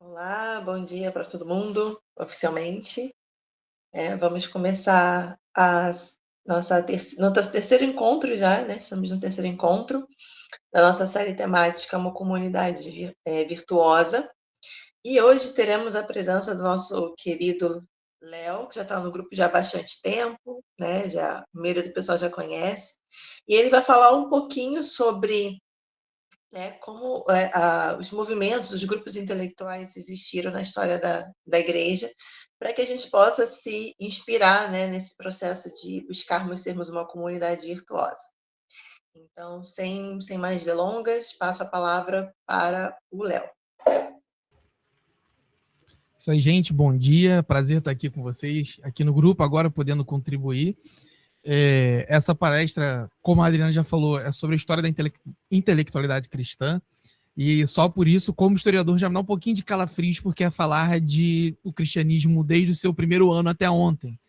Olá, bom dia para todo mundo, oficialmente. Vamos começar nosso terceiro encontro já, né? Estamos no terceiro encontro da nossa série temática Uma Comunidade Virtuosa. E hoje teremos a presença do nosso querido Léo, que já está no grupo já há bastante tempo, né? A maioria do pessoal já conhece. E ele vai falar um pouquinho sobre como os movimentos, os grupos intelectuais existiram na história da igreja, para que a gente possa se inspirar, né, nesse processo de buscarmos sermos uma comunidade virtuosa. Então, sem mais delongas, passo a palavra para o Léo. Isso aí, gente, bom dia, prazer estar aqui com vocês, aqui no grupo, agora podendo contribuir. Essa palestra, como a Adriana já falou, é sobre a história da intelectualidade cristã, e só por isso, como historiador, já me dá um pouquinho de calafrios, porque é falar de o cristianismo desde o seu primeiro ano até ontem.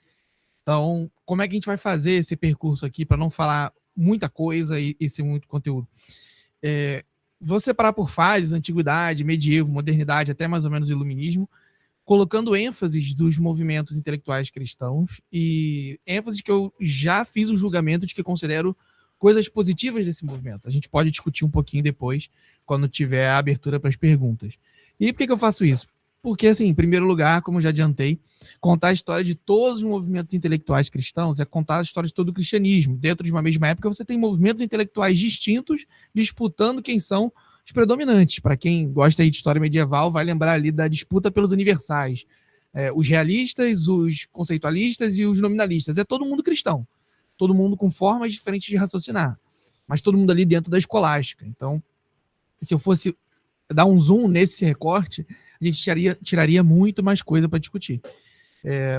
Então, como é que a gente vai fazer esse percurso aqui para não falar muita coisa e ser muito conteúdo? Vou separar por fases, antiguidade, medievo, modernidade, até mais ou menos iluminismo, colocando ênfases dos movimentos intelectuais cristãos e ênfases que eu já fiz o julgamento de que considero coisas positivas desse movimento. A gente pode discutir um pouquinho depois, quando tiver a abertura para as perguntas. E por que eu faço isso? Porque, assim, em primeiro lugar, como já adiantei, contar a história de todos os movimentos intelectuais cristãos é contar a história de todo o cristianismo. Dentro de uma mesma época, você tem movimentos intelectuais distintos disputando quem são os predominantes. Para quem gosta aí de história medieval, vai lembrar ali da disputa pelos universais. Os realistas, os conceitualistas e os nominalistas. É todo mundo cristão. Todo mundo com formas diferentes de raciocinar. Mas todo mundo ali dentro da escolástica. Então, se eu fosse dar um zoom nesse recorte, a gente tiraria muito mais coisa para discutir.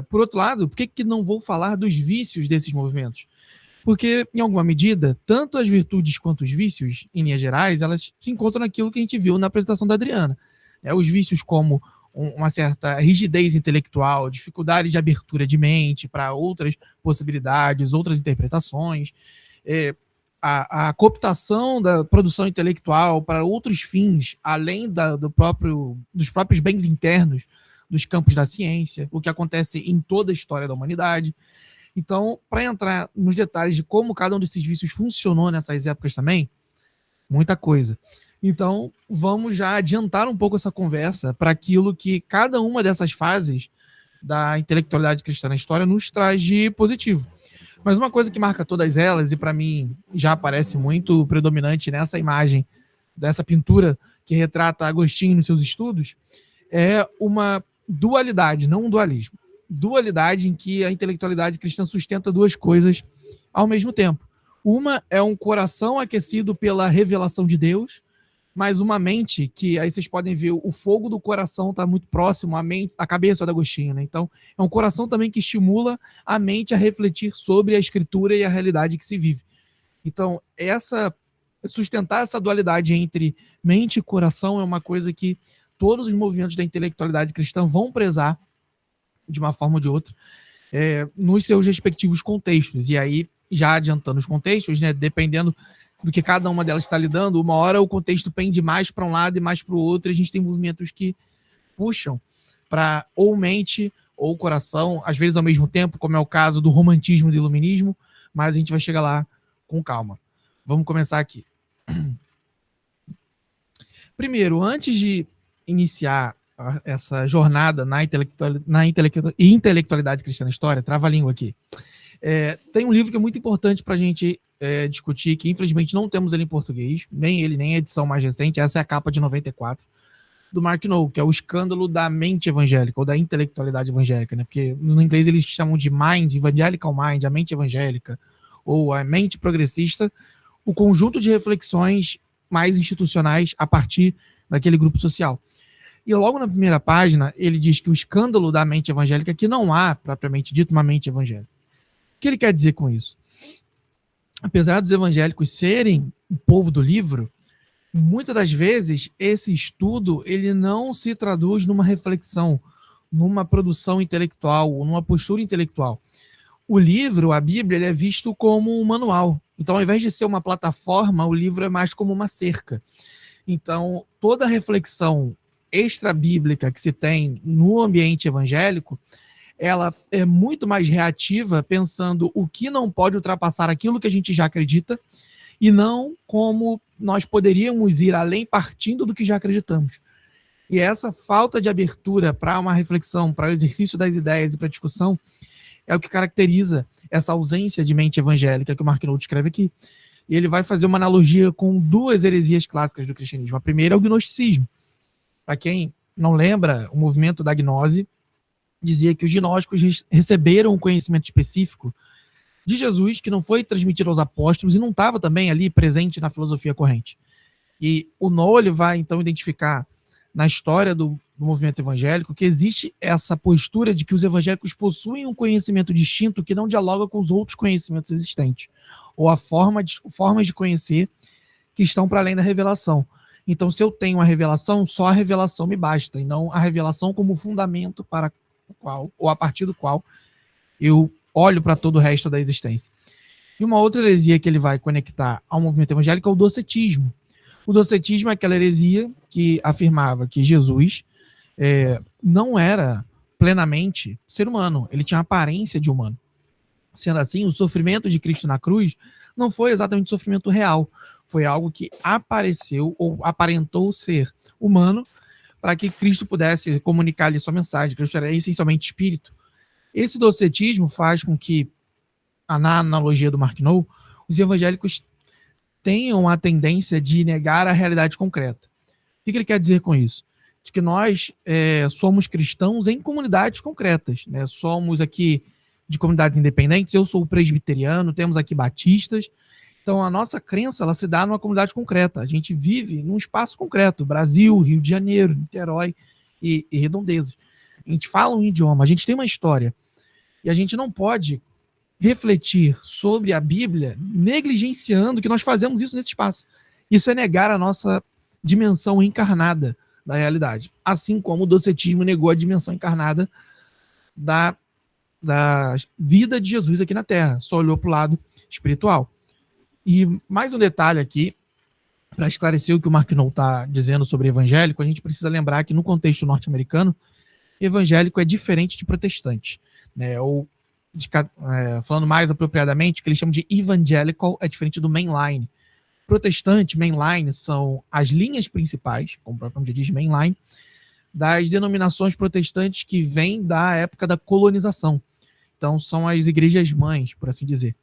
Por outro lado, por que não vou falar dos vícios desses movimentos? Porque, em alguma medida, tanto as virtudes quanto os vícios, em linhas gerais, elas se encontram naquilo que a gente viu na apresentação da Adriana. Os vícios como uma certa rigidez intelectual, dificuldade de abertura de mente para outras possibilidades, outras interpretações, a cooptação da produção intelectual para outros fins, além dos próprios bens internos dos campos da ciência, o que acontece em toda a história da humanidade. Então, para entrar nos detalhes de como cada um desses vícios funcionou nessas épocas também, muita coisa. Então, vamos já adiantar um pouco essa conversa para aquilo que cada uma dessas fases da intelectualidade cristã na história nos traz de positivo. Mas uma coisa que marca todas elas, e para mim já aparece muito predominante nessa imagem, dessa pintura que retrata Agostinho nos seus estudos, é uma dualidade, não um dualismo. Dualidade em que a intelectualidade cristã sustenta duas coisas ao mesmo tempo. Uma é um coração aquecido pela revelação de Deus, mas uma mente que, aí vocês podem ver, o fogo do coração está muito próximo à cabeça do Agostinho, né? Então, é um coração também que estimula a mente a refletir sobre a escritura e a realidade que se vive. Então, sustentar essa dualidade entre mente e coração é uma coisa que todos os movimentos da intelectualidade cristã vão prezar de uma forma ou de outra, nos seus respectivos contextos. E aí, já adiantando os contextos, né, dependendo do que cada uma delas está lidando, uma hora o contexto pende mais para um lado e mais para o outro, e a gente tem movimentos que puxam para ou mente ou coração, às vezes ao mesmo tempo, como é o caso do romantismo e do iluminismo, mas a gente vai chegar lá com calma. Vamos começar aqui. Primeiro, antes de iniciar essa jornada na intelectualidade cristã na história, trava a língua aqui, tem um livro que é muito importante para a gente discutir, que infelizmente não temos ele em português, nem ele, nem a edição mais recente, essa é a capa de 94, do Mark Noll, que é o escândalo da mente evangélica, ou da intelectualidade evangélica, né? Porque no inglês eles chamam de mind, evangelical mind, a mente evangélica, ou a mente progressista, o conjunto de reflexões mais institucionais a partir daquele grupo social. E logo na primeira página, ele diz que o escândalo da mente evangélica é que não há, propriamente dito, uma mente evangélica. O que ele quer dizer com isso? Apesar dos evangélicos serem o povo do livro, muitas das vezes esse estudo ele não se traduz numa reflexão, numa produção intelectual, ou numa postura intelectual. O livro, a Bíblia, ele é visto como um manual. Então, ao invés de ser uma plataforma, o livro é mais como uma cerca. Então, toda reflexão extra-bíblica que se tem no ambiente evangélico, ela é muito mais reativa, pensando o que não pode ultrapassar aquilo que a gente já acredita, e não como nós poderíamos ir além partindo do que já acreditamos. E essa falta de abertura para uma reflexão, para o exercício das ideias e para a discussão, é o que caracteriza essa ausência de mente evangélica que o Mark Knowles descreve aqui. E ele vai fazer uma analogia com duas heresias clássicas do cristianismo. A primeira é o gnosticismo. Para quem não lembra, o movimento da gnose dizia que os gnósticos receberam um conhecimento específico de Jesus, que não foi transmitido aos apóstolos e não estava também ali presente na filosofia corrente. E o Knowles vai, então, identificar na história do movimento evangélico que existe essa postura de que os evangélicos possuem um conhecimento distinto que não dialoga com os outros conhecimentos existentes, ou formas de conhecer que estão para além da revelação. Então, se eu tenho a revelação, só a revelação me basta, e não a revelação como fundamento para o qual, ou a partir do qual eu olho para todo o resto da existência. E uma outra heresia que ele vai conectar ao movimento evangélico é o docetismo. O docetismo é aquela heresia que afirmava que Jesus não era plenamente ser humano, ele tinha a aparência de humano. Sendo assim, o sofrimento de Cristo na cruz não foi exatamente sofrimento real, foi algo que apareceu ou aparentou ser humano para que Cristo pudesse comunicar-lhe sua mensagem. Cristo era essencialmente espírito. Esse docetismo faz com que, na analogia do Mark Knowles, os evangélicos tenham a tendência de negar a realidade concreta. O que ele quer dizer com isso? De que nós somos cristãos em comunidades concretas, né? Somos aqui de comunidades independentes, eu sou presbiteriano, temos aqui batistas, então a nossa crença ela se dá numa comunidade concreta, a gente vive num espaço concreto, Brasil, Rio de Janeiro, Niterói e Redondezas. A gente fala um idioma, a gente tem uma história, e a gente não pode refletir sobre a Bíblia negligenciando que nós fazemos isso nesse espaço. Isso é negar a nossa dimensão encarnada da realidade. Assim como o docetismo negou a dimensão encarnada da vida de Jesus aqui na Terra. Só olhou para o lado espiritual. E mais um detalhe aqui, para esclarecer o que o Mark Knowles está dizendo sobre evangélico, a gente precisa lembrar que no contexto norte-americano, evangélico é diferente de protestante, né? Ou falando mais apropriadamente, o que eles chamam de evangelical é diferente do mainline. Protestante, mainline, são as linhas principais, como o próprio nome diz, mainline, das denominações protestantes que vêm da época da colonização. Então, são as igrejas mães, por assim dizer.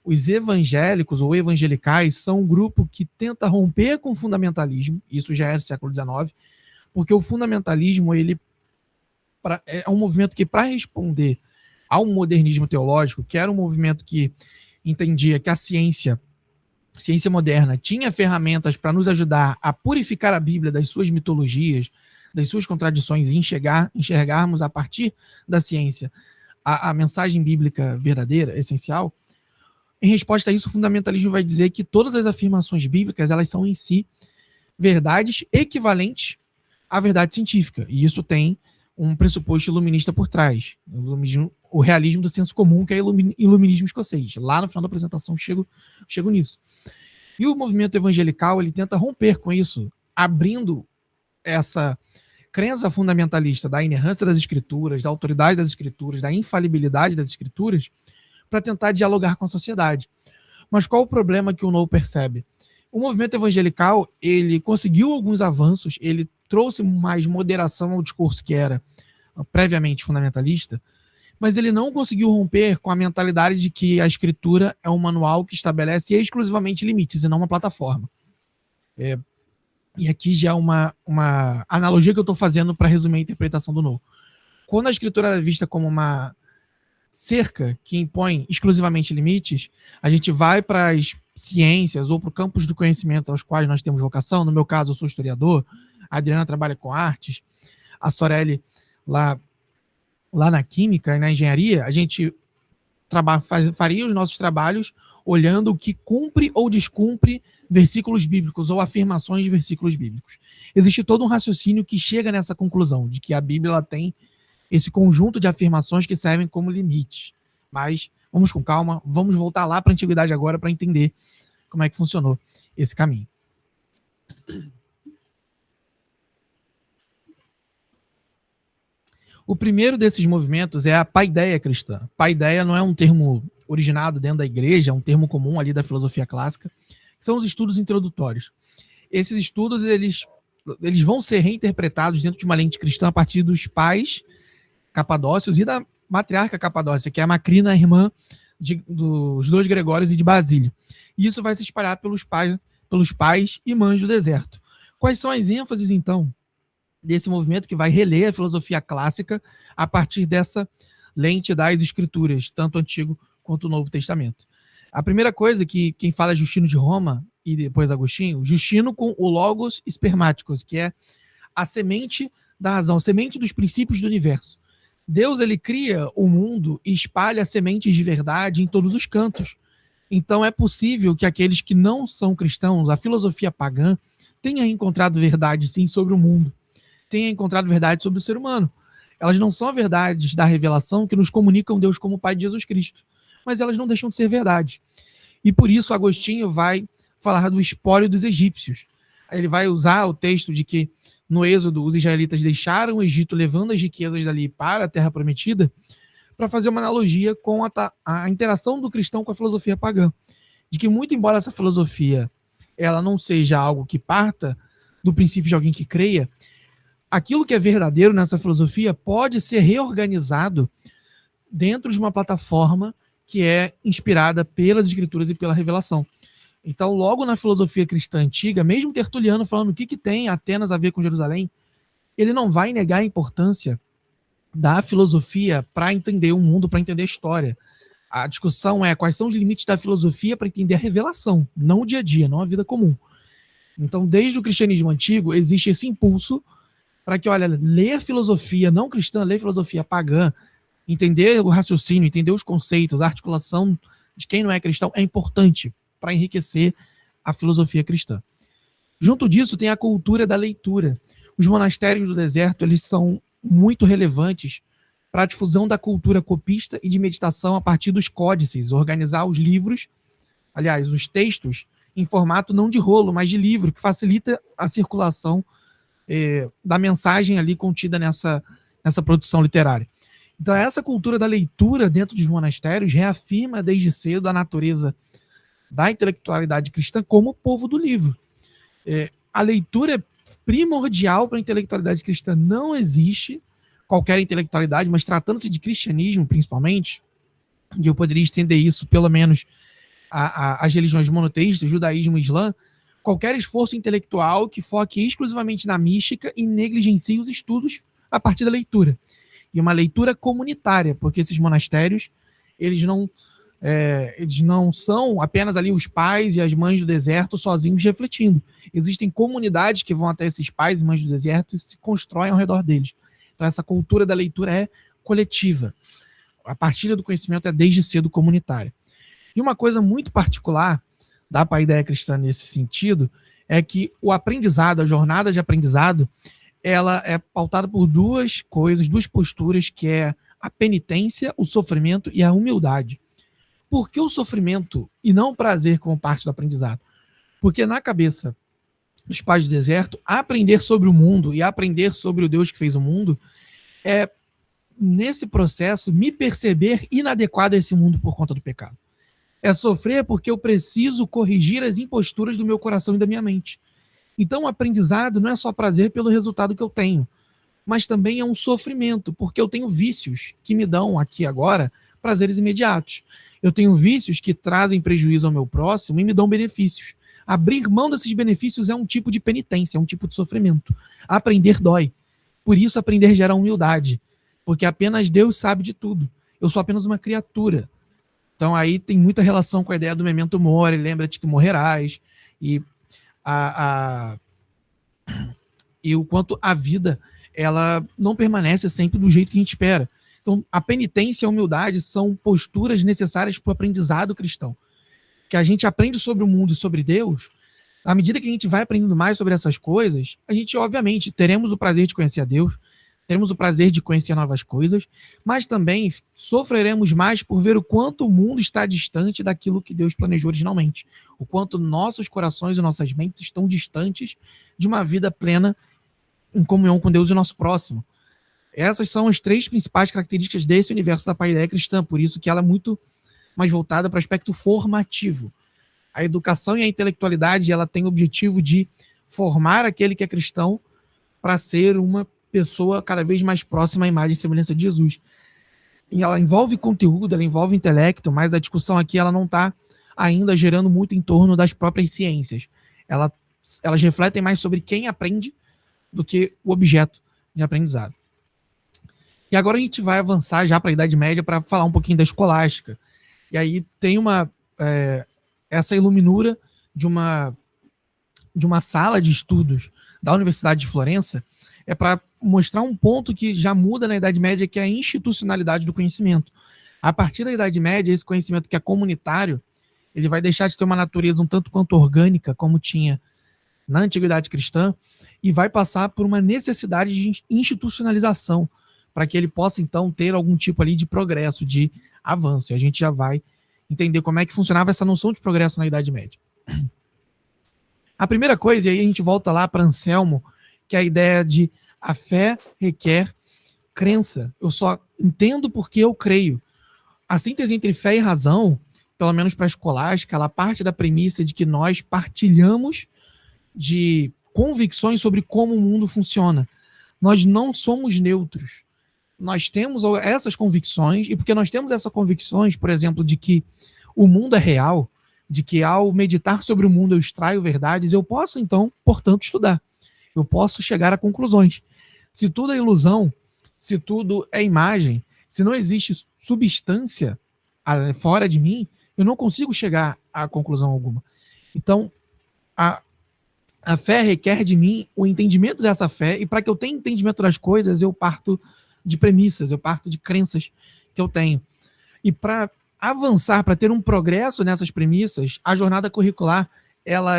Os evangélicos ou evangelicais são um grupo que tenta romper com o fundamentalismo, isso já é do século XIX, porque o fundamentalismo é um movimento que, para responder ao modernismo teológico, que era um movimento que entendia que a ciência moderna tinha ferramentas para nos ajudar a purificar a Bíblia das suas mitologias, das suas contradições e enxergarmos a partir da ciência a mensagem bíblica verdadeira, essencial. Em resposta a isso, o fundamentalismo vai dizer que todas as afirmações bíblicas elas são em si verdades equivalentes à verdade científica, e isso tem um pressuposto iluminista por trás. O realismo do senso comum, que é iluminismo escocês. Lá no final da apresentação chego nisso. E o movimento evangelical ele tenta romper com isso, abrindo essa crença fundamentalista da inerrância das escrituras, da autoridade das escrituras, da infalibilidade das escrituras, para tentar dialogar com a sociedade. Mas qual o problema que o Knowles percebe? O movimento evangelical ele conseguiu alguns avanços, ele trouxe mais moderação ao discurso que era previamente fundamentalista, mas ele não conseguiu romper com a mentalidade de que a escritura é um manual que estabelece exclusivamente limites e não uma plataforma. E aqui já é uma analogia que eu estou fazendo para resumir a interpretação do Knowles. Quando a escritura é vista como uma cerca que impõe exclusivamente limites, a gente vai para as ciências ou para o campus do conhecimento aos quais nós temos vocação. No meu caso, eu sou historiador, a Adriana trabalha com artes, a Sorelli lá na química e na engenharia, a gente faria os nossos trabalhos olhando o que cumpre ou descumpre versículos bíblicos ou afirmações de versículos bíblicos. Existe todo um raciocínio que chega nessa conclusão, de que a Bíblia ela tem esse conjunto de afirmações que servem como limite. Mas vamos com calma, vamos voltar lá para a antiguidade agora para entender como é que funcionou esse caminho. O primeiro desses movimentos é a paideia cristã. Paideia não é um termo originado dentro da igreja, é um termo comum ali da filosofia clássica, que são os estudos introdutórios. Esses estudos, eles vão ser reinterpretados dentro de uma lente cristã a partir dos pais capadócios e da matriarca Capadócia, que é a Macrina, a irmã dos dois Gregórios e de Basílio. E isso vai se espalhar pelos pais e mães do deserto. Quais são as ênfases, então, desse movimento que vai reler a filosofia clássica a partir dessa lente das escrituras, tanto o Antigo quanto o Novo Testamento? A primeira coisa que quem fala é Justino de Roma e depois Agostinho, Justino com o Logos Spermáticos, que é a semente da razão, a semente dos princípios do universo. Deus, ele cria o mundo e espalha sementes de verdade em todos os cantos. Então é possível que aqueles que não são cristãos, a filosofia pagã, tenha encontrado verdade sim sobre o mundo, tenha encontrado verdade sobre o ser humano. Elas não são verdades da revelação que nos comunicam Deus como Pai de Jesus Cristo, mas elas não deixam de ser verdade. E por isso Agostinho vai falar do espólio dos egípcios. Ele vai usar o texto de que no Êxodo os israelitas deixaram o Egito levando as riquezas dali para a Terra Prometida, para fazer uma analogia com a interação do cristão com a filosofia pagã. De que muito embora essa filosofia ela não seja algo que parta do princípio de alguém que creia, aquilo que é verdadeiro nessa filosofia pode ser reorganizado dentro de uma plataforma que é inspirada pelas escrituras e pela revelação. Então, logo na filosofia cristã antiga, mesmo Tertuliano falando o que tem Atenas a ver com Jerusalém, ele não vai negar a importância da filosofia para entender o mundo, para entender a história. A discussão é quais são os limites da filosofia para entender a revelação, não o dia a dia, não a vida comum. Então, desde o cristianismo antigo, existe esse impulso para que, olha, ler filosofia não cristã, ler filosofia pagã, entender o raciocínio, entender os conceitos, a articulação de quem não é cristão é importante para enriquecer a filosofia cristã. Junto disso, tem a cultura da leitura. Os monastérios do deserto, eles são muito relevantes para a difusão da cultura copista e de meditação a partir dos códices, organizar os livros, aliás, os textos, em formato não de rolo, mas de livro, que facilita a circulação da mensagem ali contida nessa produção literária. Então, essa cultura da leitura dentro dos monastérios reafirma desde cedo a natureza da intelectualidade cristã como o povo do livro. A leitura é primordial para a intelectualidade cristã. Não existe qualquer intelectualidade, mas tratando-se de cristianismo, principalmente, e eu poderia estender isso, pelo menos, às religiões monoteístas, judaísmo e islã, qualquer esforço intelectual que foque exclusivamente na mística e negligencie os estudos a partir da leitura. E uma leitura comunitária, porque esses monastérios, eles não são apenas ali os pais e as mães do deserto sozinhos refletindo. Existem comunidades que vão até esses pais e mães do deserto e se constroem ao redor deles. Então essa cultura da leitura é coletiva. A partilha do conhecimento é desde cedo comunitária. E uma coisa muito particular da paideia cristã nesse sentido é que o aprendizado, a jornada de aprendizado, ela é pautada por duas coisas, duas posturas, que é a penitência, o sofrimento e a humildade. Por que o sofrimento e não o prazer como parte do aprendizado? Porque na cabeça dos pais do deserto, aprender sobre o mundo e aprender sobre o Deus que fez o mundo é, nesse processo, me perceber inadequado a esse mundo por conta do pecado. É sofrer porque eu preciso corrigir as imposturas do meu coração e da minha mente. Então, o aprendizado não é só prazer pelo resultado que eu tenho, mas também é um sofrimento, porque eu tenho vícios que me dão aqui agora prazeres imediatos. Eu tenho vícios que trazem prejuízo ao meu próximo e me dão benefícios. Abrir mão desses benefícios é um tipo de penitência, é um tipo de sofrimento. Aprender dói. Por isso, aprender gera humildade, porque apenas Deus sabe de tudo. Eu sou apenas uma criatura. Então, aí tem muita relação com a ideia do memento mori, lembra-te que morrerás, e o quanto a vida ela não permanece sempre do jeito que a gente espera. Então, a penitência e a humildade são posturas necessárias para o aprendizado cristão. Que a gente aprende sobre o mundo e sobre Deus, à medida que a gente vai aprendendo mais sobre essas coisas, a gente, obviamente, teremos o prazer de conhecer a Deus, teremos o prazer de conhecer novas coisas, mas também sofreremos mais por ver o quanto o mundo está distante daquilo que Deus planejou originalmente. O quanto nossos corações e nossas mentes estão distantes de uma vida plena em comunhão com Deus e o nosso próximo. Essas são as 3 principais características desse universo da paideia cristã, por isso que ela é muito mais voltada para o aspecto formativo. A educação e a intelectualidade, ela tem o objetivo de formar aquele que é cristão para ser uma pessoa cada vez mais próxima à imagem e semelhança de Jesus. E ela envolve conteúdo, ela envolve intelecto, mas a discussão aqui ela não está ainda gerando muito em torno das próprias ciências. Elas refletem mais sobre quem aprende do que o objeto de aprendizado. E agora a gente vai avançar já para a Idade Média para falar um pouquinho da escolástica. E aí tem essa iluminura de uma sala de estudos da Universidade de Florença é para mostrar um ponto que já muda na Idade Média, que é a institucionalidade do conhecimento. A partir da Idade Média, esse conhecimento que é comunitário, ele vai deixar de ter uma natureza um tanto quanto orgânica, como tinha na Antiguidade Cristã, e vai passar por uma necessidade de institucionalização, para que ele possa, então, ter algum tipo ali de progresso, de avanço. E a gente já vai entender como é que funcionava essa noção de progresso na Idade Média. A primeira coisa, e aí a gente volta lá para Anselmo, que é a ideia de a fé requer crença. Eu só entendo porque eu creio. A síntese entre fé e razão, pelo menos para a escolástica, ela parte da premissa de que nós partilhamos de convicções sobre como o mundo funciona. Nós não somos neutros. Nós temos essas convicções, e porque nós temos essas convicções, por exemplo, de que o mundo é real, de que ao meditar sobre o mundo eu extraio verdades, eu posso, então, portanto, estudar. Eu posso chegar a conclusões. Se tudo é ilusão, se tudo é imagem, se não existe substância fora de mim, eu não consigo chegar a conclusão alguma. Então, a fé requer de mim o entendimento dessa fé, e para que eu tenha entendimento das coisas, eu parto de premissas, eu parto de crenças que eu tenho. E para avançar, para ter um progresso nessas premissas, a jornada curricular ela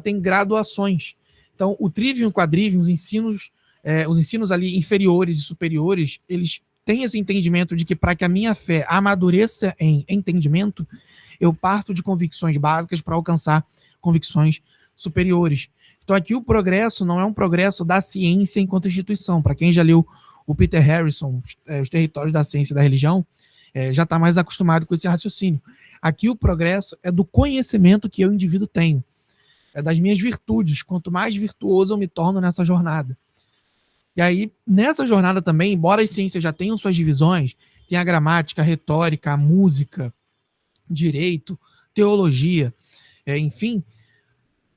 tem graduações. Então, o trivium, o quadrivium, os ensinos ali inferiores e superiores, eles têm esse entendimento de que para que a minha fé amadureça em entendimento, eu parto de convicções básicas para alcançar convicções superiores. Então, aqui o progresso não é um progresso da ciência enquanto instituição. Para quem já leu o Peter Harrison, Os Territórios da Ciência e da Religião, já está mais acostumado com esse raciocínio. Aqui o progresso é do conhecimento que eu, indivíduo, tenho. É das minhas virtudes. Quanto mais virtuoso eu me torno nessa jornada. E aí, nessa jornada também, embora as ciências já tenham suas divisões, tem a gramática, a retórica, a música, direito, teologia, enfim,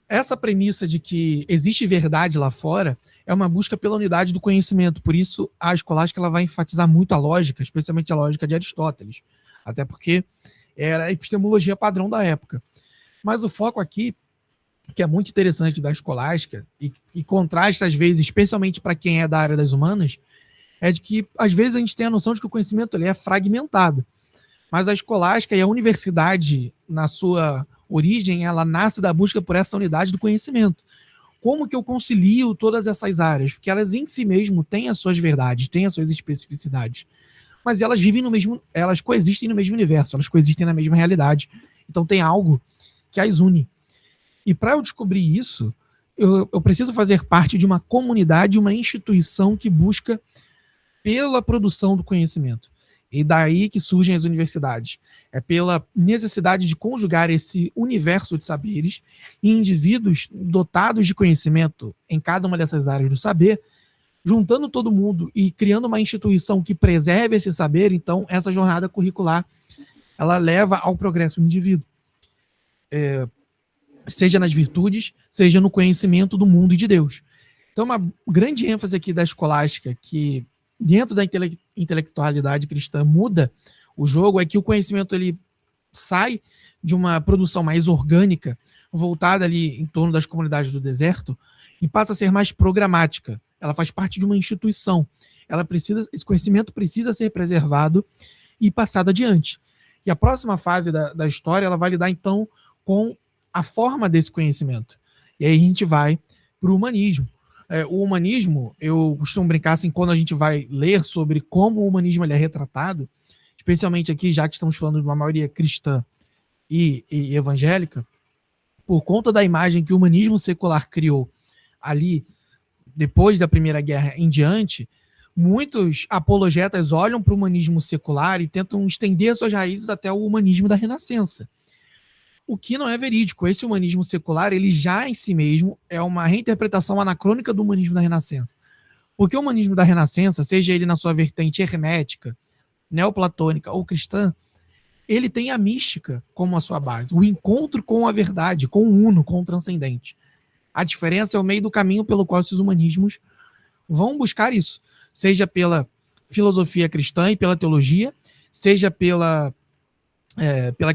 essa premissa de que existe verdade lá fora é uma busca pela unidade do conhecimento. Por isso, a escolástica ela vai enfatizar muito a lógica, especialmente a lógica de Aristóteles, até porque era a epistemologia padrão da época. Mas o foco aqui, que é muito interessante da escolástica, e contrasta às vezes, especialmente para quem é da área das humanas, é de que às vezes a gente tem a noção de que o conhecimento ele é fragmentado. Mas a escolástica e a universidade, na sua origem, ela nasce da busca por essa unidade do conhecimento. Como que eu concilio todas essas áreas? Porque elas em si mesmo têm as suas verdades, têm as suas especificidades, mas elas vivem no mesmo, elas coexistem no mesmo universo, elas coexistem na mesma realidade. Então tem algo que as une. E para eu descobrir isso, eu preciso fazer parte de uma comunidade, uma instituição que busca pela produção do conhecimento. E daí que surgem as universidades. É pela necessidade de conjugar esse universo de saberes e indivíduos dotados de conhecimento em cada uma dessas áreas do saber, juntando todo mundo e criando uma instituição que preserve esse saber. Então, essa jornada curricular, ela leva ao progresso do indivíduo. Seja nas virtudes, seja no conhecimento do mundo e de Deus. Então, uma grande ênfase aqui da escolástica, que dentro da intelectualidade cristã muda o jogo, é que o conhecimento ele sai de uma produção mais orgânica, voltada ali em torno das comunidades do deserto, e passa a ser mais programática. Ela faz parte de uma instituição. Esse conhecimento precisa ser preservado e passado adiante. E a próxima fase da história, ela vai lidar então com a forma desse conhecimento. E aí a gente vai para o humanismo. O humanismo, eu costumo brincar assim, quando a gente vai ler sobre como o humanismo ele é retratado, especialmente aqui, já que estamos falando de uma maioria cristã e evangélica, por conta da imagem que o humanismo secular criou ali depois da Primeira Guerra em diante, muitos apologetas olham para o humanismo secular e tentam estender suas raízes até o humanismo da Renascença. O que não é verídico. Esse humanismo secular, ele já em si mesmo é uma reinterpretação anacrônica do humanismo da Renascença. Porque o humanismo da Renascença, seja ele na sua vertente hermética, neoplatônica ou cristã, ele tem a mística como a sua base, o encontro com a verdade, com o uno, com o transcendente. A diferença é o meio do caminho pelo qual esses humanismos vão buscar isso, seja pela filosofia cristã e pela teologia, seja pela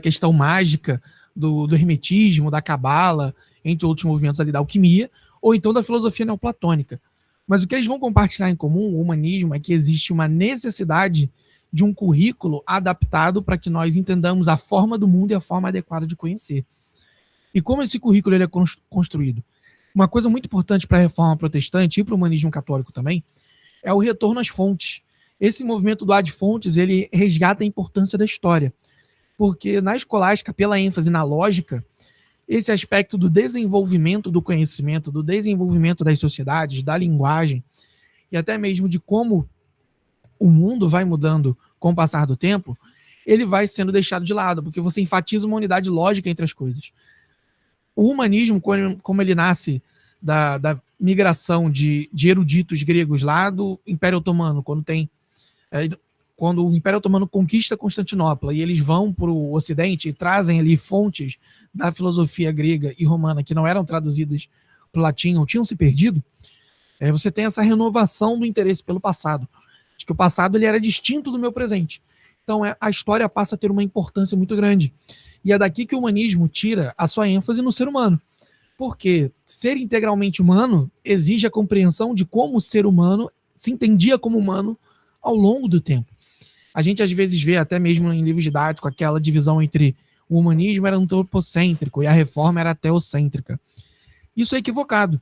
questão mágica do hermetismo, da cabala, entre outros movimentos ali da alquimia, ou então da filosofia neoplatônica. Mas o que eles vão compartilhar em comum, o humanismo, é que existe uma necessidade de um currículo adaptado para que nós entendamos a forma do mundo e a forma adequada de conhecer. E como esse currículo ele é construído? Uma coisa muito importante para a reforma protestante e para o humanismo católico também é o retorno às fontes. Esse movimento do ad fontes, ele resgata a importância da história. Porque na escolástica, pela ênfase na lógica, esse aspecto do desenvolvimento do conhecimento, do desenvolvimento das sociedades, da linguagem, e até mesmo de como o mundo vai mudando com o passar do tempo, ele vai sendo deixado de lado, porque você enfatiza uma unidade lógica entre as coisas. O humanismo, como ele nasce da migração de eruditos gregos lá do Império Otomano, quando o Império Otomano conquista Constantinopla e eles vão para o Ocidente e trazem ali fontes da filosofia grega e romana que não eram traduzidas para o latim ou tinham se perdido, você tem essa renovação do interesse pelo passado. De que o passado ele era distinto do meu presente. Então a história passa a ter uma importância muito grande. E é daqui que o humanismo tira a sua ênfase no ser humano. Porque ser integralmente humano exige a compreensão de como o ser humano se entendia como humano ao longo do tempo. A gente às vezes vê, até mesmo em livros didáticos, aquela divisão entre o humanismo era antropocêntrico e a reforma era teocêntrica. Isso é equivocado.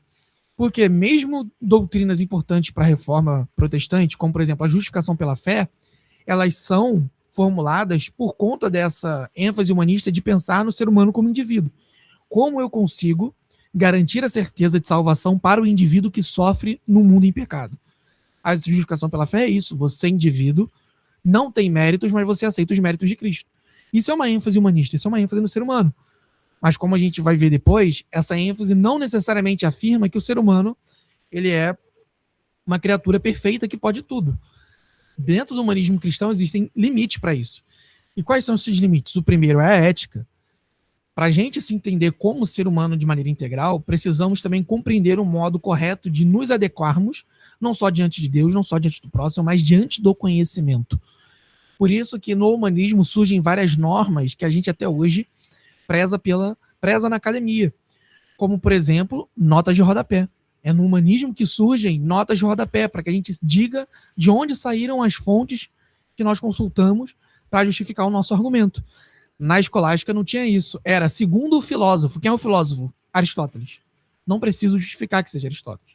Porque mesmo doutrinas importantes para a reforma protestante, como, por exemplo, a justificação pela fé, elas são formuladas por conta dessa ênfase humanista de pensar no ser humano como indivíduo. Como eu consigo garantir a certeza de salvação para o indivíduo que sofre no mundo em pecado? A justificação pela fé é isso. Você, indivíduo, não tem méritos, mas você aceita os méritos de Cristo. Isso é uma ênfase humanista, isso é uma ênfase no ser humano. Mas como a gente vai ver depois, essa ênfase não necessariamente afirma que o ser humano ele é uma criatura perfeita que pode tudo. Dentro do humanismo cristão existem limites para isso. E quais são esses limites? O primeiro é a ética. Para a gente se entender como ser humano de maneira integral, precisamos também compreender o modo correto de nos adequarmos, não só diante de Deus, não só diante do próximo, mas diante do conhecimento. Por isso que no humanismo surgem várias normas que a gente até hoje preza na academia. Como, por exemplo, notas de rodapé. É no humanismo que surgem notas de rodapé, para que a gente diga de onde saíram as fontes que nós consultamos para justificar o nosso argumento. Na escolástica não tinha isso. Era segundo o filósofo. Quem é o filósofo? Aristóteles. Não preciso justificar que seja Aristóteles.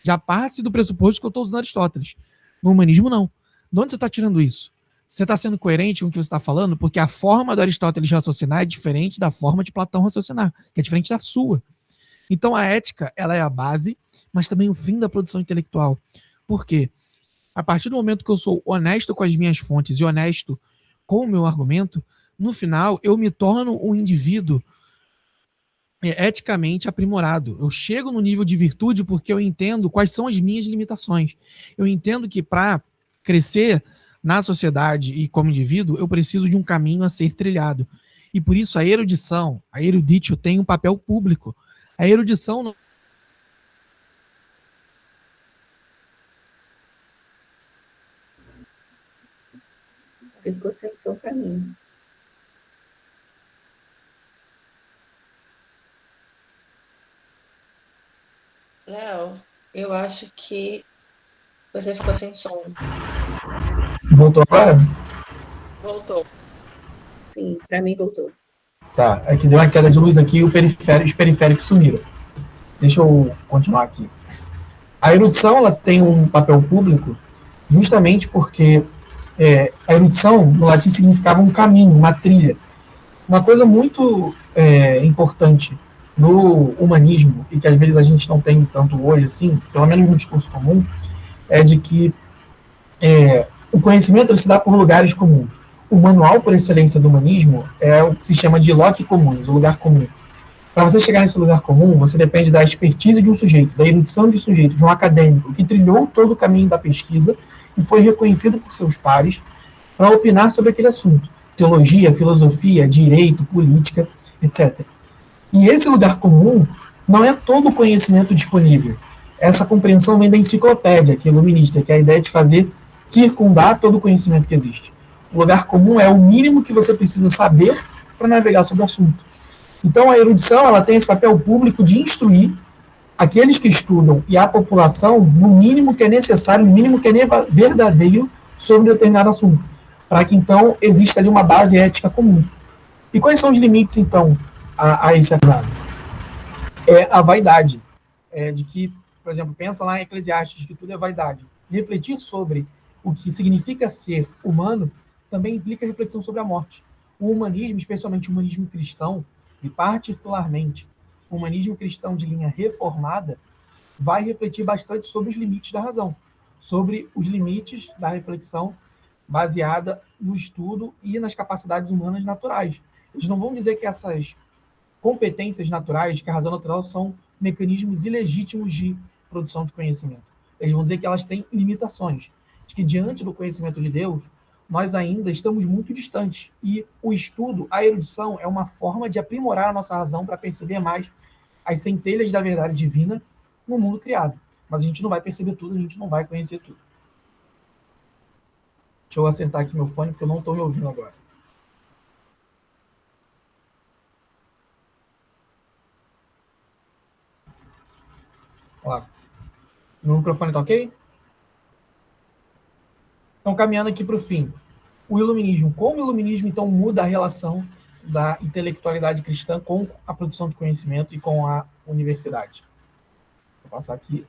Já parte do pressuposto que eu estou usando Aristóteles. No humanismo, não. De onde você está tirando isso? Você está sendo coerente com o que você está falando? Porque a forma do Aristóteles raciocinar é diferente da forma de Platão raciocinar, que é diferente da sua. Então a ética, ela é a base, mas também o fim da produção intelectual. Por quê? A partir do momento que eu sou honesto com as minhas fontes e honesto com o meu argumento, no final eu me torno um indivíduo eticamente aprimorado. Eu chego no nível de virtude porque eu entendo quais são as minhas limitações. Eu entendo que para crescer na sociedade e como indivíduo, eu preciso de um caminho a ser trilhado. E por isso a erudição, a eruditio, tem um papel público. A erudição não... Ficou sem som para mim. Léo, eu acho que você ficou sem som. Voltou agora? Voltou. Sim, para mim voltou. Tá, é que deu uma queda de luz aqui e os periféricos sumiram. Deixa eu continuar aqui. A erudição ela tem um papel público justamente porque a erudição, no latim, significava um caminho, uma trilha. Uma coisa muito importante no humanismo, e que às vezes a gente não tem tanto hoje, assim, pelo menos no discurso comum, é de que o conhecimento se dá por lugares comuns. O manual por excelência do humanismo é o que se chama de loci comunis, o lugar comum. Para você chegar nesse lugar comum, você depende da expertise de um sujeito, da erudição de um sujeito, de um acadêmico que trilhou todo o caminho da pesquisa e foi reconhecido por seus pares para opinar sobre aquele assunto. Teologia, filosofia, direito, política, etc. E esse lugar comum não é todo o conhecimento disponível. Essa compreensão vem da enciclopédia, que é iluminista, que é a ideia de fazer circundar todo o conhecimento que existe. O lugar comum é o mínimo que você precisa saber para navegar sobre o assunto. Então, a erudição ela tem esse papel público de instruir aqueles que estudam e a população no mínimo que é necessário, no mínimo que é verdadeiro sobre determinado assunto, para que, então, exista ali uma base ética comum. E quais são os limites, então, a esse aprendizado? É a vaidade, de que, por exemplo, pensa lá em Eclesiastes, que tudo é vaidade. Refletir sobre o que significa ser humano também implica reflexão sobre a morte. O humanismo, especialmente o humanismo cristão, e particularmente o humanismo cristão de linha reformada, vai refletir bastante sobre os limites da razão, sobre os limites da reflexão baseada no estudo e nas capacidades humanas naturais. Eles não vão dizer que essas competências naturais, que a razão natural são mecanismos ilegítimos de produção de conhecimento. Eles vão dizer que elas têm limitações, de que diante do conhecimento de Deus, nós ainda estamos muito distantes. E o estudo, a erudição, é uma forma de aprimorar a nossa razão para perceber mais as centelhas da verdade divina no mundo criado. Mas a gente não vai perceber tudo, a gente não vai conhecer tudo. Deixa eu acertar aqui meu fone, porque eu não estou me ouvindo agora. Ó, meu microfone está ok? Então, caminhando aqui para o fim. O iluminismo. Como o iluminismo, então, muda a relação da intelectualidade cristã com a produção de conhecimento e com a universidade? Vou passar aqui.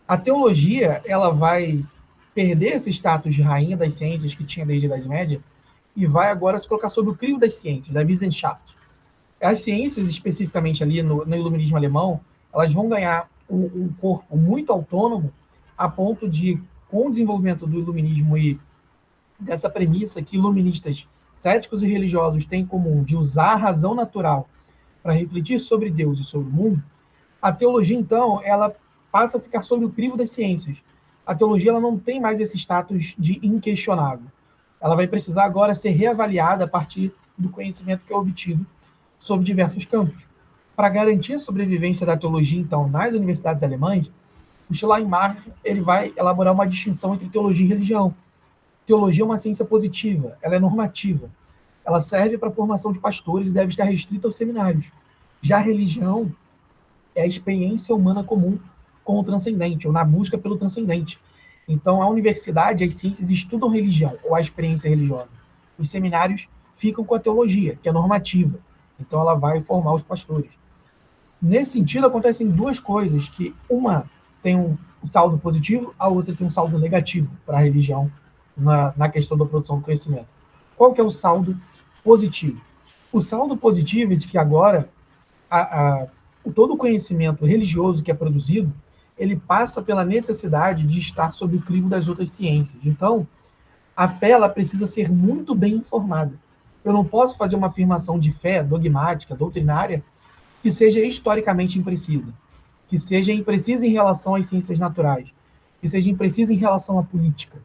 A teologia, ela vai perder esse status de rainha das ciências que tinha desde a Idade Média e vai agora se colocar sob o crivo das ciências, da Wissenschaft. As ciências, especificamente ali no iluminismo alemão, elas vão ganhar um corpo muito autônomo a ponto de, com o desenvolvimento do iluminismo e dessa premissa que iluministas céticos e religiosos têm em comum de usar a razão natural para refletir sobre Deus e sobre o mundo, a teologia, então, ela passa a ficar sob o crivo das ciências. A teologia ela não tem mais esse status de inquestionável. Ela vai precisar agora ser reavaliada a partir do conhecimento que é obtido sobre diversos campos. Para garantir a sobrevivência da teologia, então, nas universidades alemãs, o Schleiermacher ele vai elaborar uma distinção entre teologia e religião. Teologia é uma ciência positiva, ela é normativa. Ela serve para a formação de pastores e deve estar restrita aos seminários. Já a religião é a experiência humana comum com o transcendente, ou na busca pelo transcendente. Então, a universidade, as ciências estudam religião, ou a experiência religiosa. Os seminários ficam com a teologia, que é normativa. Então, ela vai formar os pastores. Nesse sentido, acontecem duas coisas, que uma tem um saldo positivo, a outra tem um saldo negativo para a religião na questão da produção do conhecimento. Qual que é o saldo positivo? O saldo positivo é de que agora todo o conhecimento religioso que é produzido, ele passa pela necessidade de estar sob o crivo das outras ciências. Então, a fé ela precisa ser muito bem informada. Eu não posso fazer uma afirmação de fé dogmática, doutrinária, que seja historicamente imprecisa, que seja imprecisa em relação às ciências naturais, que seja imprecisa em relação à política.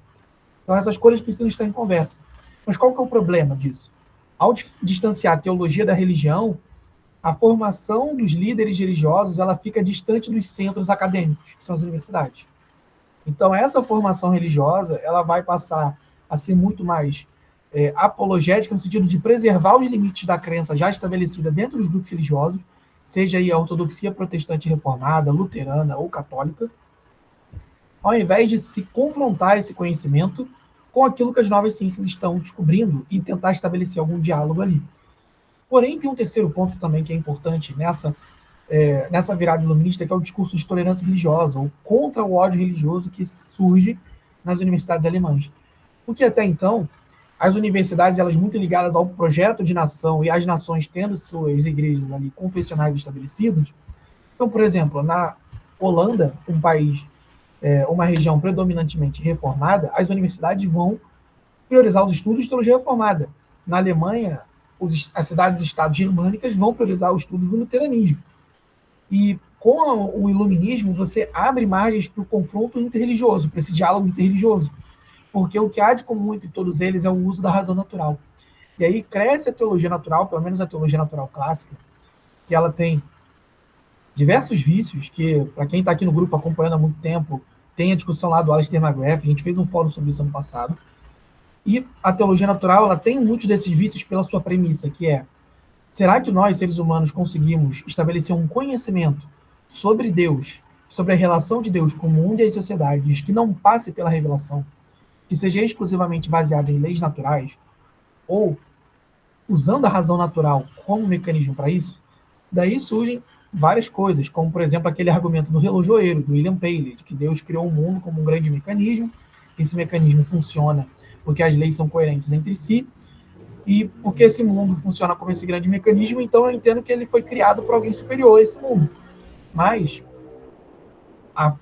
Então, essas coisas precisam estar em conversa. Mas qual que é o problema disso? Ao distanciar a teologia da religião, a formação dos líderes religiosos ela fica distante dos centros acadêmicos, que são as universidades. Então, essa formação religiosa ela vai passar a ser muito mais apologética, no sentido de preservar os limites da crença já estabelecida dentro dos grupos religiosos, seja aí a ortodoxia protestante reformada, luterana ou católica, ao invés de se confrontar esse conhecimento com aquilo que as novas ciências estão descobrindo e tentar estabelecer algum diálogo ali. Porém, tem um terceiro ponto também que é importante nessa virada iluminista, que é o discurso de tolerância religiosa, ou contra o ódio religioso que surge nas universidades alemãs. Porque até então, as universidades, elas muito ligadas ao projeto de nação e as nações tendo suas igrejas ali confessionais estabelecidas. Então, por exemplo, na Holanda, um país, uma região predominantemente reformada, as universidades vão priorizar os estudos de teologia reformada. Na Alemanha, as cidades-estados germânicas vão priorizar o estudo do luteranismo. E com o iluminismo, você abre margens para o confronto interreligioso, para esse diálogo interreligioso. Porque o que há de comum entre todos eles é o uso da razão natural. E aí cresce a teologia natural, pelo menos a teologia natural clássica, que ela tem diversos vícios, que, para quem está aqui no grupo acompanhando há muito tempo, tem a discussão lá do Alistair McGrath, a gente fez um fórum sobre isso ano passado. E a teologia natural, ela tem muitos desses vícios pela sua premissa, que é: será que nós, seres humanos, conseguimos estabelecer um conhecimento sobre Deus, sobre a relação de Deus com o mundo e as sociedades, que não passe pela revelação, que seja exclusivamente baseado em leis naturais, ou usando a razão natural como mecanismo para isso? Daí surgem várias coisas, como, por exemplo, aquele argumento do relojoeiro, do William Paley, de que Deus criou o mundo como um grande mecanismo, esse mecanismo funciona porque as leis são coerentes entre si, e porque esse mundo funciona como esse grande mecanismo, então eu entendo que ele foi criado por alguém superior a esse mundo. Mas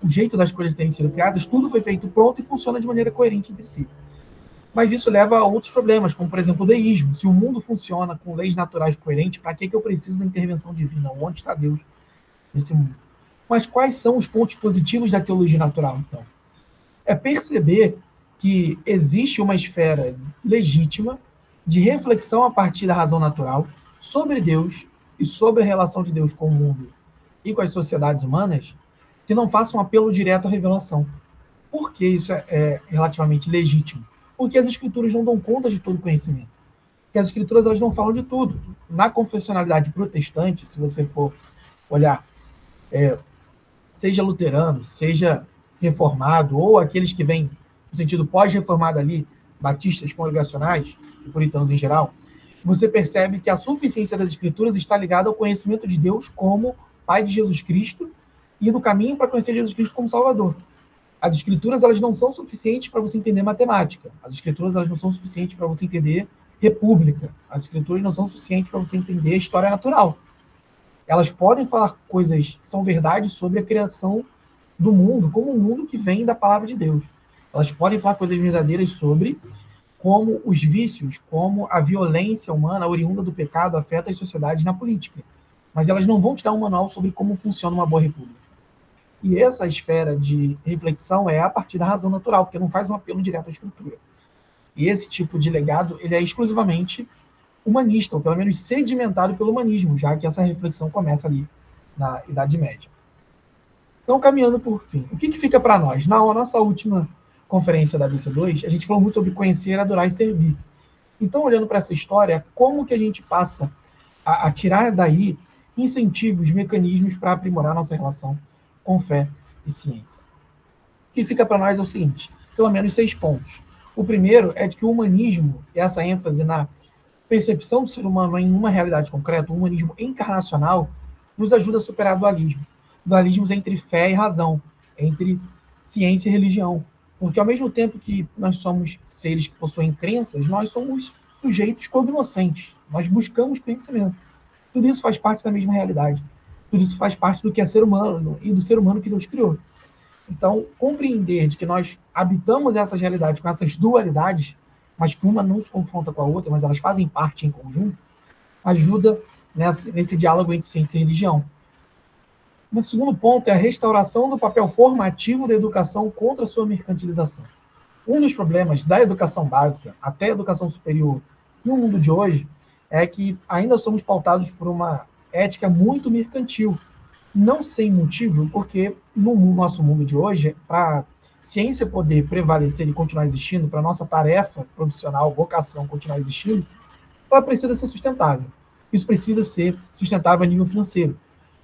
o jeito das coisas terem sido criadas, tudo foi feito pronto e funciona de maneira coerente entre si. Mas isso leva a outros problemas, como, por exemplo, o deísmo. Se o mundo funciona com leis naturais coerentes, para que eu preciso da intervenção divina? Onde está Deus nesse mundo? Mas quais são os pontos positivos da teologia natural, então? É perceber que existe uma esfera legítima de reflexão a partir da razão natural sobre Deus e sobre a relação de Deus com o mundo e com as sociedades humanas, que não faça um apelo direto à revelação. Por que isso é relativamente legítimo? Porque as escrituras não dão conta de todo conhecimento. Porque as escrituras, elas não falam de tudo. Na confessionalidade protestante, se você for olhar, seja luterano, seja reformado, ou aqueles que vêm no sentido pós-reformado ali, batistas congregacionais, e puritanos em geral, você percebe que a suficiência das escrituras está ligada ao conhecimento de Deus como Pai de Jesus Cristo e do caminho para conhecer Jesus Cristo como Salvador. As escrituras, elas não são suficientes para você entender matemática. As escrituras, elas não são suficientes para você entender república. As escrituras não são suficientes para você entender a história natural. Elas podem falar coisas que são verdades sobre a criação do mundo, como um mundo que vem da palavra de Deus. Elas podem falar coisas verdadeiras sobre como os vícios, como a violência humana oriunda do pecado afeta as sociedades na política. Mas elas não vão te dar um manual sobre como funciona uma boa república. E essa esfera de reflexão é a partir da razão natural, porque não faz um apelo direto à escritura. E esse tipo de legado, ele é exclusivamente humanista, ou pelo menos sedimentado pelo humanismo, já que essa reflexão começa ali na Idade Média. Então, caminhando por fim, o que fica para nós? Na nossa última conferência da BC2, a gente falou muito sobre conhecer, adorar e servir. Então, olhando para essa história, como que a gente passa a tirar daí incentivos, mecanismos para aprimorar nossa relação com fé e ciência? O que fica para nós é o seguinte, pelo menos 6 pontos. O primeiro é de que o humanismo, essa ênfase na percepção do ser humano em uma realidade concreta, o humanismo encarnacional, nos ajuda a superar dualismos entre fé e razão, entre ciência e religião. Porque ao mesmo tempo que nós somos seres que possuem crenças, nós somos sujeitos cognoscentes. Nós buscamos conhecimento. Tudo isso faz parte da mesma realidade. Tudo isso faz parte do que é ser humano e do ser humano que Deus criou. Então, compreender de que nós habitamos essas realidades com essas dualidades, mas que uma não se confronta com a outra, mas elas fazem parte em conjunto, ajuda nesse diálogo entre ciência e religião. O segundo ponto é a restauração do papel formativo da educação contra a sua mercantilização. Um dos problemas da educação básica até a educação superior no mundo de hoje é que ainda somos pautados por uma ética muito mercantil. Não sem motivo, porque no nosso mundo de hoje, para a ciência poder prevalecer e continuar existindo, para a nossa tarefa profissional, vocação continuar existindo, ela precisa ser sustentável. Isso precisa ser sustentável a nível financeiro.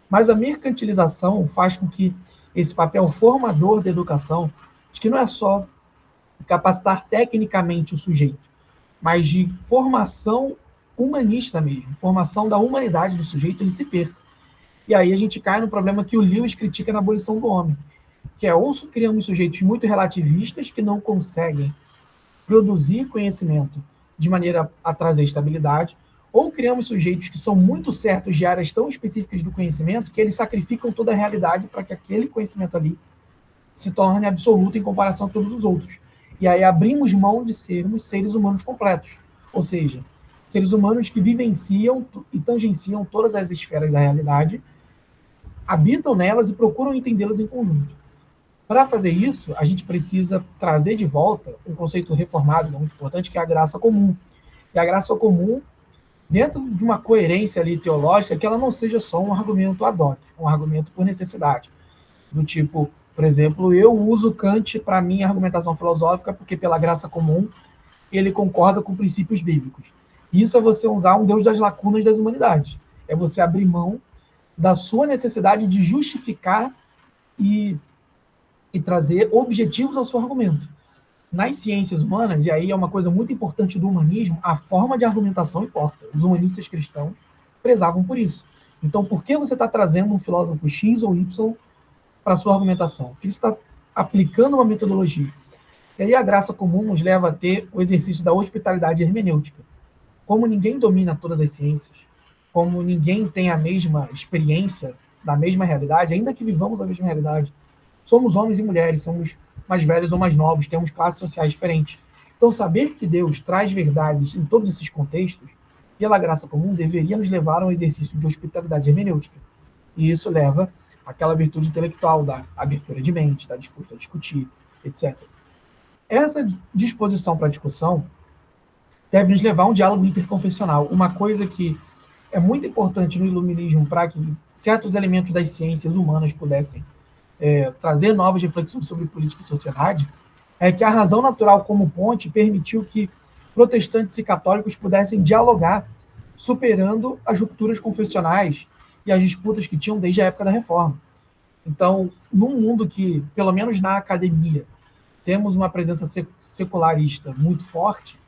Mas a mercantilização faz com que esse papel formador da educação, de que não é só capacitar tecnicamente o sujeito, mas de formação humanista mesmo, formação da humanidade do sujeito, ele se perca. E aí a gente cai no problema que o Lewis critica na abolição do homem, que é ou criamos sujeitos muito relativistas que não conseguem produzir conhecimento de maneira a trazer estabilidade, ou criamos sujeitos que são muito certos de áreas tão específicas do conhecimento que eles sacrificam toda a realidade para que aquele conhecimento ali se torne absoluto em comparação a todos os outros. E aí abrimos mão de sermos seres humanos completos, ou seja, seres humanos que vivenciam e tangenciam todas as esferas da realidade, habitam nelas e procuram entendê-las em conjunto. Para fazer isso, a gente precisa trazer de volta um conceito reformado, muito importante, que é a graça comum. E a graça comum, dentro de uma coerência ali teológica, que ela não seja só um argumento ad hoc, um argumento por necessidade. Do tipo, por exemplo, eu uso Kant para minha argumentação filosófica porque, pela graça comum, ele concorda com princípios bíblicos. Isso é você usar um Deus das lacunas das humanidades. É você abrir mão da sua necessidade de justificar e trazer objetivos ao seu argumento. Nas ciências humanas, e aí é uma coisa muito importante do humanismo, a forma de argumentação importa. Os humanistas cristãos prezavam por isso. Então, por que você está trazendo um filósofo X ou Y para a sua argumentação? Por que você está aplicando uma metodologia? E aí a graça comum nos leva a ter o exercício da hospitalidade hermenêutica. Como ninguém domina todas as ciências, como ninguém tem a mesma experiência da mesma realidade, ainda que vivamos a mesma realidade, somos homens e mulheres, somos mais velhos ou mais novos, temos classes sociais diferentes. Então, saber que Deus traz verdades em todos esses contextos, pela graça comum, deveria nos levar a um exercício de hospitalidade hermenêutica. E isso leva àquela virtude intelectual da abertura de mente, da disposto a discutir, etc. Essa disposição para a discussão deve nos levar a um diálogo interconfessional, uma coisa que é muito importante no iluminismo para que certos elementos das ciências humanas pudessem trazer novas reflexões sobre política e sociedade, é que a razão natural como ponte permitiu que protestantes e católicos pudessem dialogar, superando as rupturas confessionais e as disputas que tinham desde a época da Reforma. Então, num mundo que, pelo menos na academia, temos uma presença secularista muito forte,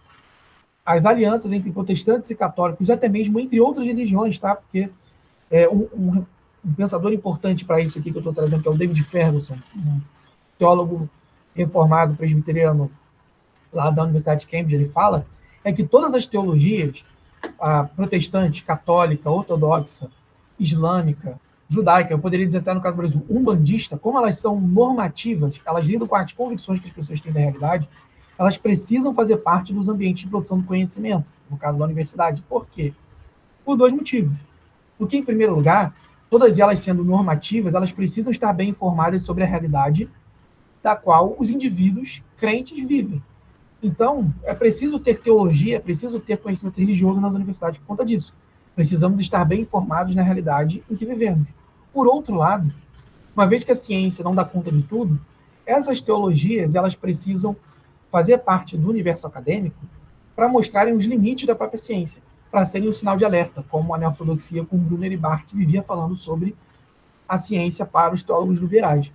as alianças entre protestantes e católicos, até mesmo entre outras religiões, tá? Porque um pensador importante para isso aqui que eu estou trazendo, que é o David Ferguson, um teólogo reformado presbiteriano lá da Universidade de Cambridge, ele fala que todas as teologias, a protestante, católica, ortodoxa, islâmica, judaica, eu poderia dizer até no caso do Brasil, umbandista, como elas são normativas, elas lidam com as convicções que as pessoas têm da realidade, elas precisam fazer parte dos ambientes de produção do conhecimento, no caso da universidade. Por quê? Por dois motivos. Porque, em primeiro lugar, todas elas sendo normativas, elas precisam estar bem informadas sobre a realidade da qual os indivíduos crentes vivem. Então, é preciso ter teologia, é preciso ter conhecimento religioso nas universidades por conta disso. Precisamos estar bem informados na realidade em que vivemos. Por outro lado, uma vez que a ciência não dá conta de tudo, essas teologias, elas precisam fazer parte do universo acadêmico para mostrarem os limites da própria ciência, para serem um sinal de alerta, como a neortodoxia com Brunner e Barth vivia falando sobre a ciência para os teólogos liberais.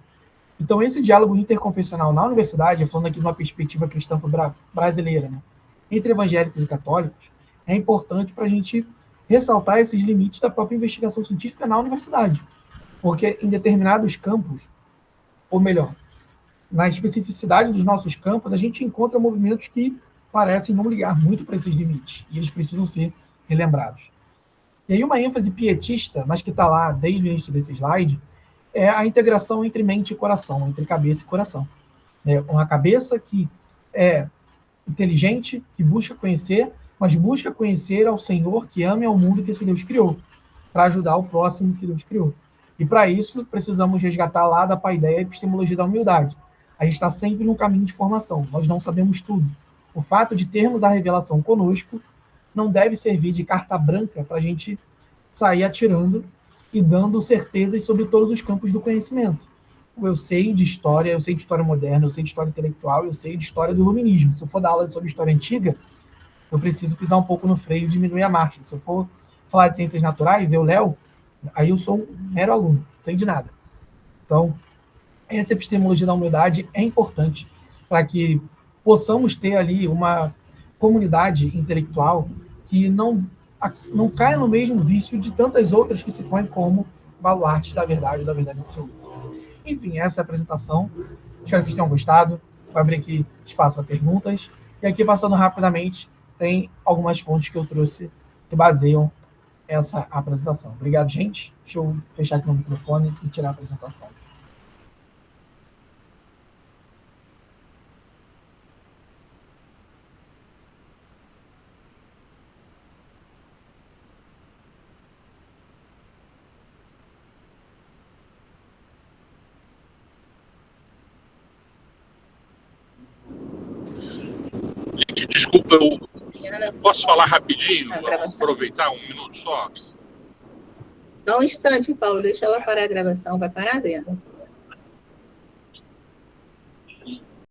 Então, esse diálogo interconfessional na universidade, falando aqui de uma perspectiva cristã brasileira, né, entre evangélicos e católicos, é importante para a gente ressaltar esses limites da própria investigação científica na universidade. Porque em determinados campos, ou melhor, na especificidade dos nossos campos, a gente encontra movimentos que parecem não ligar muito para esses limites, e eles precisam ser relembrados. E aí uma ênfase pietista, mas que está lá desde o início desse slide, é a integração entre mente e coração, entre cabeça e coração. É uma cabeça que é inteligente, que busca conhecer, mas busca conhecer ao Senhor que ama e ao mundo que esse Deus criou, para ajudar o próximo que Deus criou. E para isso, precisamos resgatar lá da paideia a epistemologia da humildade. A gente está sempre num caminho de formação, nós não sabemos tudo. O fato de termos a revelação conosco não deve servir de carta branca para a gente sair atirando e dando certezas sobre todos os campos do conhecimento. Eu sei de história moderna, eu sei de história intelectual, eu sei de história do iluminismo. Se eu for dar aula sobre história antiga, eu preciso pisar um pouco no freio e diminuir a marcha. Se eu for falar de ciências naturais, Léo, aí eu sou um mero aluno, sei de nada. Então, essa epistemologia da humildade é importante para que possamos ter ali uma comunidade intelectual que não caia no mesmo vício de tantas outras que se põem como baluartes da verdade absoluta. Enfim, essa é a apresentação. Espero que vocês tenham gostado. Vou abrir aqui espaço para perguntas. E aqui, passando rapidamente, tem algumas fontes que eu trouxe que baseiam essa apresentação. Obrigado, gente. Deixa eu fechar aqui o microfone e tirar a apresentação. Gente, desculpa, eu posso falar rapidinho? Aproveitar um minuto só? Só um instante, Paulo, deixa ela parar a gravação. Vai parar, Adriana?